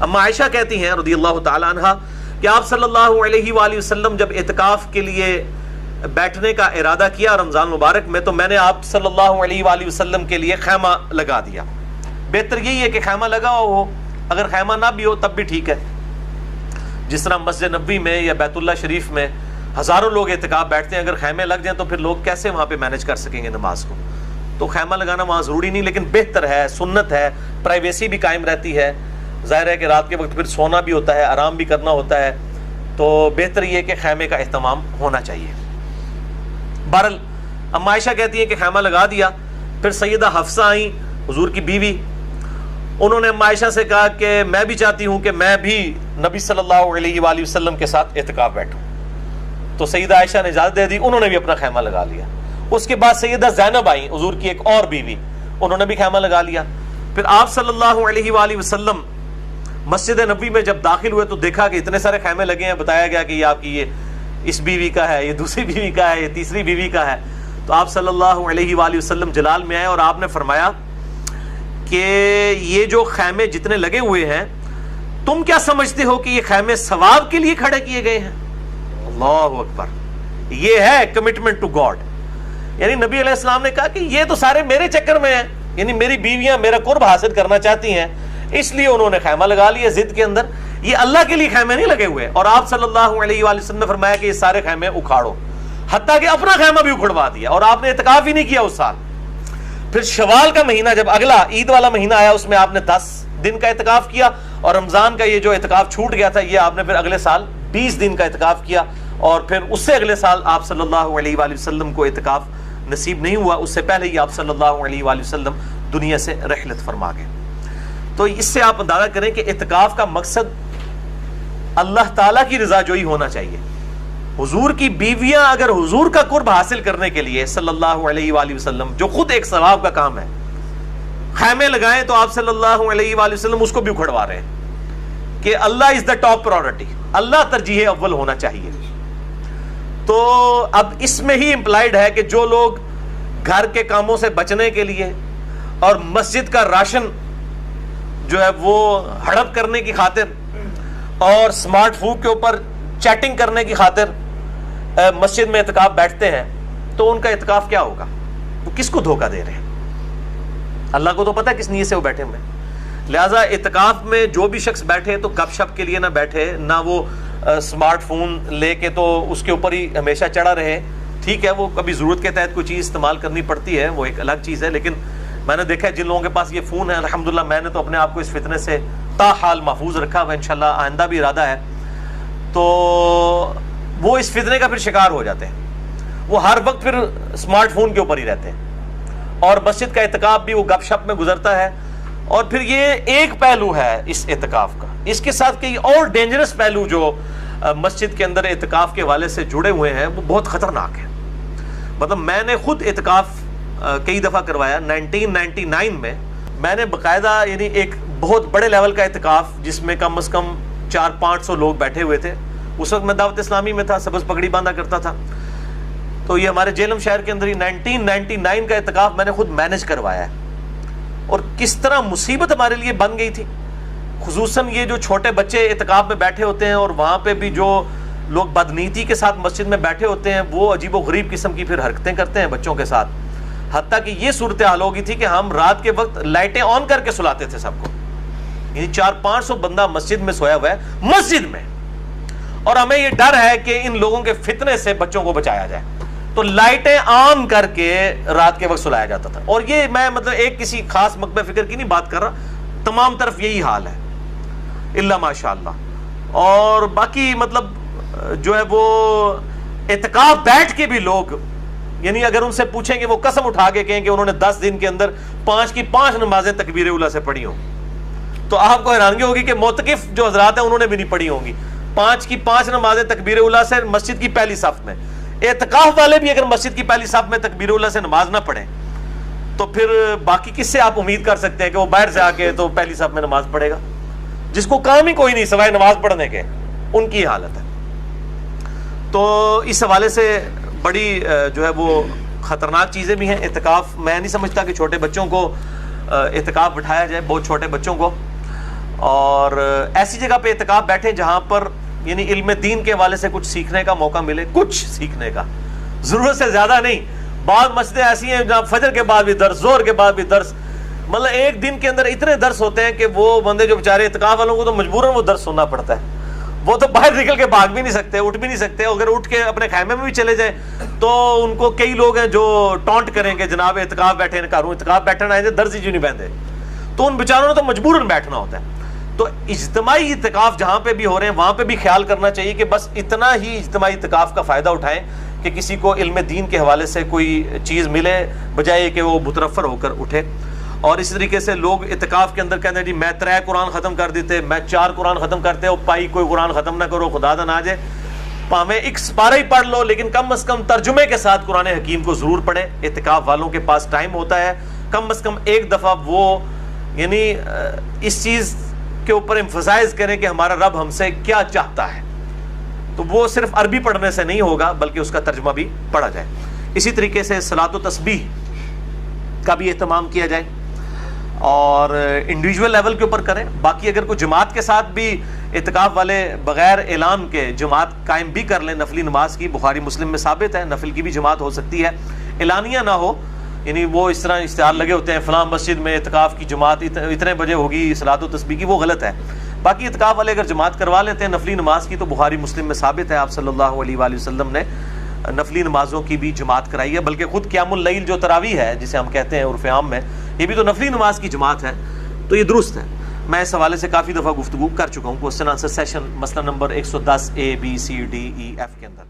اما عائشہ کہتی ہیں رضی اللہ تعالی عنہا کہ آپ صلی اللہ علیہ وآلہ وسلم جب اعتکاف کے لیے بیٹھنے کا ارادہ کیا رمضان مبارک میں، تو میں نے آپ صلی اللہ علیہ وآلہ وسلم کے لیے خیمہ لگا دیا. بہتر یہی ہے کہ خیمہ لگا ہو، اگر خیمہ نہ بھی ہو تب بھی ٹھیک ہے. جس طرح مسجد نبوی میں یا بیت اللہ شریف میں ہزاروں لوگ اعتکاف بیٹھتے ہیں، اگر خیمے لگ جائیں تو پھر لوگ کیسے وہاں پہ مینج کر سکیں گے نماز کو؟ تو خیمہ لگانا وہاں ضروری نہیں، لیکن بہتر ہے، سنت ہے، پرائیویسی بھی قائم رہتی ہے. ظاہر ہے کہ رات کے وقت پھر سونا بھی ہوتا ہے، آرام بھی کرنا ہوتا ہے، تو بہتر یہ کہ خیمے کا اہتمام ہونا چاہیے. بہرحال اما عائشہ کہتی ہیں کہ خیمہ لگا دیا. پھر سیدہ حفصہ آئیں، حضور کی بیوی. انہوں نے اما عائشہ سے کہا کہ میں بھی چاہتی ہوں کہ میں بھی نبی صلی اللہ علیہ وآلہ وسلم کے ساتھ اعتکاف بیٹھوں. تو سیدہ عائشہ نے اجازت دے دی، انہوں نے بھی اپنا خیمہ لگا لیا. اس کے بعد سیدہ زینب آئیں، حضور کی ایک اور بیوی، انہوں نے بھی خیمہ لگا لیا. پھر آپ صلی اللہ علیہ وآلہ وسلم مسجد نبوی میں جب داخل ہوئے تو دیکھا کہ اتنے سارے خیمے لگے ہیں. بتایا گیا کہ یہ آپ کی یہ اس بیوی کا ہے، یہ دوسری بیوی کا ہے، یہ تیسری بیوی کا ہے. تو آپ صلی اللہ علیہ وآلہ وسلم جلال میں آئے اور آپ نے فرمایا کہ یہ جو خیمے جتنے لگے ہوئے ہیں، تم کیا سمجھتے ہو کہ یہ خیمے ثواب کے لیے کھڑے کیے گئے ہیں؟ اللہ اکبر. یہ ہے کمٹمنٹ ٹو گاڈ. یعنی نبی علیہ السلام نے کہا کہ یہ تو سارے میرے چکر میں ہیں، یعنی میری بیویاں میرا قرب حاصل کرنا چاہتی ہیں، اس لیے انہوں نے خیمہ لگا لیا ضد کے اندر. یہ اللہ کے لیے خیمے نہیں لگے ہوئے. اور آپ صلی اللہ علیہ وآلہ وسلم نے فرمایا کہ یہ سارے خیمے اکھاڑو، حتیٰ کہ اپنا خیمہ بھی اکھڑوا دیا. اور آپ نے اعتکاف ہی نہیں کیا اس سال. پھر شوال کا مہینہ جب اگلا عید والا مہینہ آیا، اس میں آپ نے 10 دن کا اعتکاف کیا. اور رمضان کا یہ جو اعتکاف چھوٹ گیا تھا، یہ آپ نے پھر اگلے سال 20 دن کا اعتکاف کیا. اور پھر اس سے اگلے سال آپ صلی اللہ علیہ وآلہ وسلم کو اعتکاف نصیب نہیں ہوا. اس سے پہلے ہی آپ صلی اللہ علیہ وآلہ وسلم دنیا سے رحلت فرما گئے. تو اس سے آپ اندازہ کریں کہ اعتکاف کا مقصد اللہ تعالیٰ کی رضا جوئی ہونا چاہیے. حضور کی بیویاں اگر حضور کا قرب حاصل کرنے کے لیے صلی اللہ علیہ وآلہ وسلم، جو خود ایک ثواب کا کام ہے، خیمے لگائیں، تو آپ صلی اللہ علیہ وآلہ وسلم اس کو بھی اکھڑوا رہے ہیں کہ اللہ از دا ٹاپ پرائورٹی، اللہ ترجیح اول ہونا چاہیے. تو اب اس میں ہی امپلائڈ ہے کہ جو لوگ گھر کے کاموں سے بچنے کے لیے اور مسجد کا راشن جو ہے وہ ہڑپ کرنے کی خاطر اور سمارٹ فون کے اوپر چیٹنگ کرنے کی خاطر مسجد میں اعتکاف بیٹھتے ہیں، تو ان کا اعتکاف کیا ہوگا؟ وہ کس کو دھوکہ دے رہے ہیں؟ اللہ کو تو پتہ ہے کس نیت سے وہ بیٹھے ہوئے. لہٰذا اعتکاف میں جو بھی شخص بیٹھے تو گپ شپ کے لیے نہ بیٹھے، نہ وہ سمارٹ فون لے کے تو اس کے اوپر ہی ہمیشہ چڑھا رہے. ٹھیک ہے، وہ کبھی ضرورت کے تحت کوئی چیز استعمال کرنی پڑتی ہے، وہ ایک الگ چیز ہے. لیکن میں نے دیکھا ہے جن لوگوں کے پاس یہ فون ہے، الحمدللہ میں نے تو اپنے آپ کو اس فتنے سے تاحال محفوظ رکھا ہوا، انشاءاللہ آئندہ بھی ارادہ ہے. تو وہ اس فتنے کا پھر شکار ہو جاتے ہیں، وہ ہر وقت پھر سمارٹ فون کے اوپر ہی رہتے ہیں. اور مسجد کا اعتکاف بھی وہ گپ شپ میں گزرتا ہے. اور پھر یہ ایک پہلو ہے اس اعتکاف کا، اس کے ساتھ کئی اور ڈینجرس پہلو جو مسجد کے اندر اعتکاف کے حوالے سے جڑے ہوئے ہیں، وہ بہت خطرناک ہیں. مطلب میں نے خود اعتکاف کئی دفعہ کروایا. 1999 میں میں نے باقاعدہ یعنی ایک بہت بڑے لیول کا اعتکاف، جس میں کم از کم 400-500 لوگ بیٹھے ہوئے تھے. اس وقت میں دعوت اسلامی میں تھا، سبز پگڑی باندھا کرتا تھا. تو یہ ہمارے جہلم شہر کے اندر ہی 1999 کا اعتکاف میں نے خود مینج کروایا ہے. اور کس طرح مصیبت ہمارے لیے بن گئی تھی، خصوصاً یہ جو چھوٹے بچے اعتکاف میں بیٹھے ہوتے ہیں، اور وہاں پہ بھی جو لوگ بدنیتی کے ساتھ مسجد میں بیٹھے ہوتے ہیں، وہ عجیب و غریب قسم کی پھر حرکتیں کرتے ہیں بچوں کے ساتھ. حتیٰ کہ یہ صورتحال ہو گئی تھی کہ ہم رات کے وقت لائٹیں آن کر کے سلاتے تھے سب کو. یعنی 400-500 بندہ مسجد میں سویا ہوا ہے، مسجد میں، اور ہمیں یہ ڈر ہے کہ ان لوگوں کے فتنے سے بچوں کو بچایا جائے، تو لائٹیں آن کر کے رات کے وقت سلایا جاتا تھا. اور یہ میں مطلب ایک کسی خاص مکبہ فکر کی نہیں بات کر رہا، تمام طرف یہی حال ہے الا ماشاء اللہ. اور باقی مطلب جو ہے وہ اعتکاف بیٹھ کے بھی لوگ، یعنی اگر ان سے پوچھیں کہ وہ قسم اٹھا کے کہیں کہ انہوں نے 10 دن کے اندر 5 کی 5 نمازیں تکبیر اولیٰ سے پڑھی ہوں، تو آپ کو حیرانگی ہوگی کہ معتکف جو حضرات ہیں انہوں نے بھی نہیں پڑھی ہوں گی 5 کی 5 نمازیں تکبیر اولیٰ سے مسجد کی پہلی صف میں. اعتکاف والے بھی اگر مسجد کی پہلی صف میں تکبیر اولیٰ سے نماز نہ پڑھیں تو پھر باقی کس سے آپ امید کر سکتے ہیں کہ وہ باہر سے آ کے تو پہلی صف میں نماز پڑھے گا، جس کو کام ہی کوئی نہیں سوائے نماز پڑھنے کے. ان کی حالت ہے. تو اس حوالے سے بڑی جو ہے وہ خطرناک چیزیں بھی ہیں. اعتکاف میں نہیں سمجھتا کہ چھوٹے بچوں کو اعتکاف بٹھایا جائے، بہت چھوٹے بچوں کو. اور ایسی جگہ پہ اعتکاف بیٹھیں جہاں پر یعنی علم دین کے حوالے سے کچھ سیکھنے کا موقع ملے، کچھ سیکھنے کا، ضرورت سے زیادہ نہیں. بعض مسجدیں ایسی ہیں جہاں فجر کے بعد بھی درس، زور کے بعد بھی درس، مطلب ایک دن کے اندر اتنے درس ہوتے ہیں کہ وہ بندے جو بیچارے اعتکاف والوں کو تو مجبوراً وہ درس سننا پڑتا ہے. وہ تو باہر نکل کے بھاگ بھی نہیں سکتے، اٹھ بھی نہیں سکتے. اگر اٹھ کے اپنے خیمے میں بھی چلے جائیں تو ان کو کئی لوگ ہیں جو ٹونٹ کریں کہ جناب اعتکاف بیٹھے گھروں اعتکاف بیٹھنا آئے درس ہی کیوں نہیں پہنتے. تو ان بیچاروں نے تو مجبوراً بیٹھنا ہوتا ہے. تو اجتماعی اعتکاف جہاں پہ بھی ہو رہے ہیں وہاں پہ بھی خیال کرنا چاہیے کہ بس اتنا ہی اجتماعی اعتکاف کا فائدہ اٹھائیں کہ کسی کو علم دین کے حوالے سے کوئی چیز ملے، بجائے کہ وہ متنفر ہو کر اٹھے. اور اسی طریقے سے لوگ اعتکاف کے اندر کہتے ہیں جی میں 3 قرآن ختم کر دیتے، میں 4 قرآن ختم کرتے، وہ پائی کوئی قرآن ختم نہ کرو، خدا دا نہ جائے. پاویں ایک سپارہ ہی پڑھ لو لیکن کم از کم ترجمے کے ساتھ قرآن حکیم کو ضرور پڑھیں. اعتکاف والوں کے پاس ٹائم ہوتا ہے، کم از کم ایک دفعہ وہ یعنی اس چیز کے اوپر امفسائز کریں کہ ہمارا رب ہم سے کیا چاہتا ہے. تو وہ صرف عربی پڑھنے سے نہیں ہوگا بلکہ اس کا ترجمہ بھی پڑھا جائے. اسی طریقے سے صلاۃ و تسبیح کا بھی اہتمام کیا جائے اور انڈیویجول لیول کے اوپر کریں. باقی اگر کوئی جماعت کے ساتھ بھی اعتکاف والے بغیر اعلان کے جماعت قائم بھی کر لیں نفلی نماز کی، بخاری مسلم میں ثابت ہے نفل کی بھی جماعت ہو سکتی ہے، اعلانیہ نہ ہو. یعنی وہ اس طرح اشتہار لگے ہوتے ہیں فلاں مسجد میں اعتکاف کی جماعت اتنے بجے ہوگی صلاۃ و تسبیح کی، وہ غلط ہے. باقی اعتکاف والے اگر جماعت کروا لیتے ہیں نفلی نماز کی تو بخاری مسلم میں ثابت ہے آپ صلی اللہ علیہ وآلہ وسلم نے نفلی نمازوں کی بھی جماعت کرائی ہے. بلکہ خود قیام اللیل جو تراویح ہے جسے ہم کہتے ہیں عرف عام میں، یہ بھی تو نفلی نماز کی جماعت ہے. تو یہ درست ہے. میں اس حوالے سے کافی دفعہ گفتگو کر چکا ہوں کوسچن آنسر سیشن مسئلہ number 110 A B C D E F کے اندر.